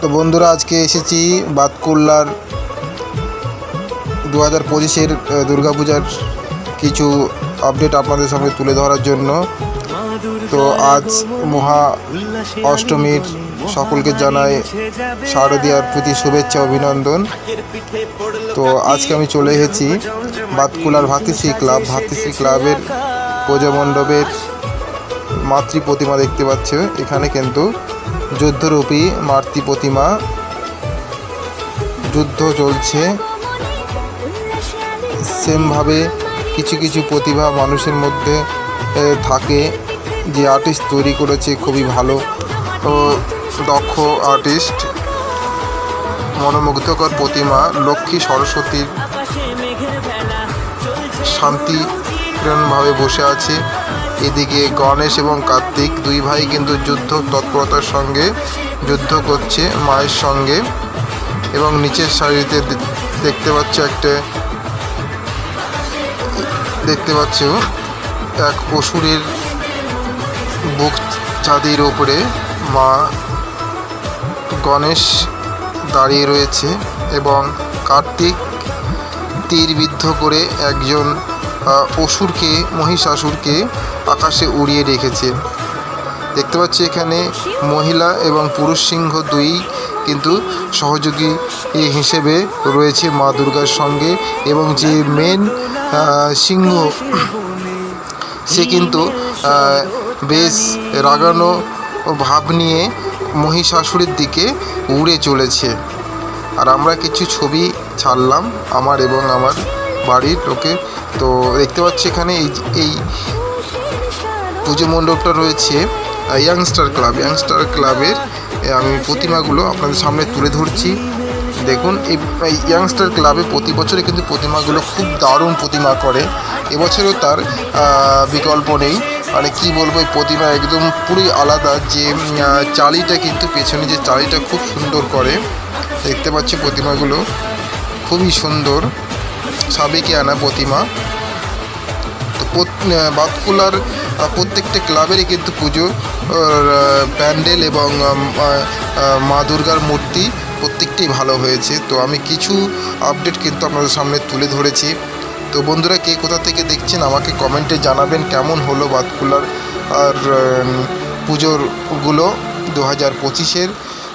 তো বন্ধুরা, আজকে এসেছি বাতকুল্লার 2025-এর দুর্গাপূজার কিছু আপডেট আপনাদের সামনে তুলে ধরার জন্য। তো আজ মহা অষ্টমীর সকলকে জানাই শারদীয়ার প্রতি শুভেচ্ছা অভিনন্দন। তো আজকে আমি চলে এসেছি বাতকুল্লার ভাতৃশ্রী ক্লাবের পূজা মণ্ডপের মাতৃ প্রতিমা দেখতে পাচ্ছ। এখানে কিন্তু যুদ্ধরূপী মাতৃ প্রতিমা, যুদ্ধ চলছে। সেমভাবে কিছু কিছু প্রতিভা মানুষের মধ্যে থাকে, যে আর্টিস্ট তৈরি করেছে খুবই ভালো ও দক্ষ আর্টিস্ট। মনোমুগ্ধকর প্রতিমা লক্ষ্মী সরস্বতীর শান্তিপ্রিয়ভাবে বসে আছে। এদিকে গণেশ এবং কার্তিক দুই ভাই কিন্তু যুদ্ধ তৎপরতার সঙ্গে যুদ্ধ করছে মায়ের সঙ্গে। এবং নিচের সারিতে দেখতে পাচ্ছ এক অসুরের বুক ছাদির ওপরে মা গণেশ দাঁড়িয়ে রয়েছে এবং কার্তিক তীরবিদ্ধ করে একজন অসুরকে, মহিষাসুরকে আকাশে উড়িয়ে রেখেছে। দেখতে পাচ্ছি এখানে মহিলা এবং পুরুষ সিংহ দুই কিন্তু সহযোগী হিসেবে রয়েছে মা দুর্গার সঙ্গে। এবং যে মেন সিংহ, সে কিন্তু বেশ রাগানো ভাব নিয়ে মহিষাসুরের দিকে উড়ে চলেছে। আর আমরা কিছু ছবি ছাড়লাম আমার এবং আমার বাড়ির লোকে। তো দেখতে পাচ্ছি এখানে এই পুজো মণ্ডপটা রয়েছে ইয়াংস্টার ক্লাবের। আমি প্রতিমাগুলো আপনাদের সামনে তুলে ধরছি। দেখুন, এই ইয়াংস্টার ক্লাবে প্রতি বছরে কিন্তু প্রতিমাগুলো খুব দারুণ প্রতিমা করে। এবছরও তার বিকল্প নেই। মানে কি বলবো, এই প্রতিমা একদম পুরোই আলাদা। যে চালিটা কিন্তু পেছনে যে চালিটা খুব সুন্দর করে। দেখতে পাচ্ছি প্রতিমাগুলো খুবই সুন্দর, সাবেকি আনা প্রতিমা। তো বাতকুল্লার প্রত্যেকটা ক্লাবেরই কিন্তু পুজো প্যান্ডেল এবং মা দুর্গার মূর্তি প্রত্যেকটাই ভালো হয়েছে। তো আমি কিছু আপডেট কিন্তু আপনাদের সামনে তুলে ধরেছি। তো বন্ধুরা, কে কোথা থেকে দেখছেন আমাকে কমেন্টে জানাবেন কেমন হলো বাতকুল্লার আর পুজোরগুলো 2025-এর।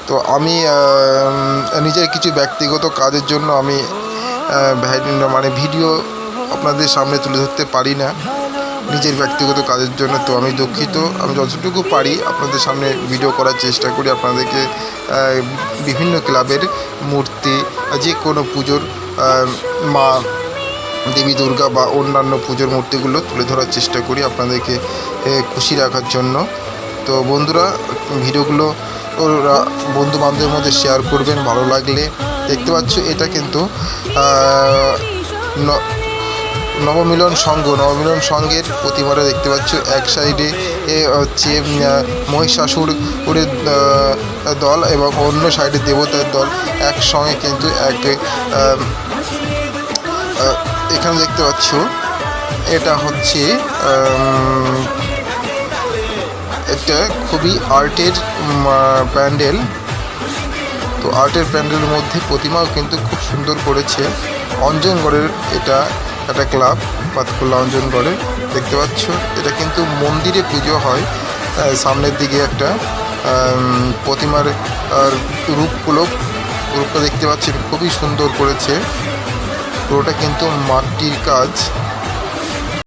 তো আমি নিজের কিছু ব্যক্তিগত কাজের জন্য আমি ভিডিও আপনাদের সামনে তুলে ধরতে পারি না, নিজের ব্যক্তিগত কাজের জন্য। তো আমি দুঃখিত। আমি যতটুকু পারি আপনাদের সামনে ভিডিও করার চেষ্টা করি, আপনাদেরকে বিভিন্ন ক্লাবের মূর্তি, যে কোনো পুজোর মা দেবী দুর্গা বা অন্যান্য পুজোর মূর্তিগুলো তুলে ধরার চেষ্টা করি আপনাদেরকে খুশি রাখার জন্য। তো বন্ধুরা, ভিডিওগুলো বন্ধু বান্ধবের মধ্যে শেয়ার করবেন ভালো লাগলে। দেখতে পাচ্ছ এটা কিন্তু নবমিলন সংঘের প্রতিমাটা দেখতে পাচ্ছ। এক সাইডে হচ্ছে মহিষাসুরের দল এবং অন্য সাইডে দেবতার দল একসঙ্গে কিন্তু এখানে দেখতে পাচ্ছ। এটা হচ্ছে একটা খুবই আর্টের প্যান্ডেল। তো আর্টের প্যান্ডেলের মধ্যে প্রতিমাও কিন্তু খুব সুন্দর করেছে। অঞ্জনগড়ের এটা একটা ক্লাব, বাতকুল্লা অঞ্জনগড়ে। দেখতে পাচ্ছ এটা কিন্তু মন্দিরে পুজো হয়। সামনের দিকে একটা প্রতিমার রূপটা দেখতে পাচ্ছেন, খুবই সুন্দর করেছে। পুরোটা কিন্তু মাটির কাজ।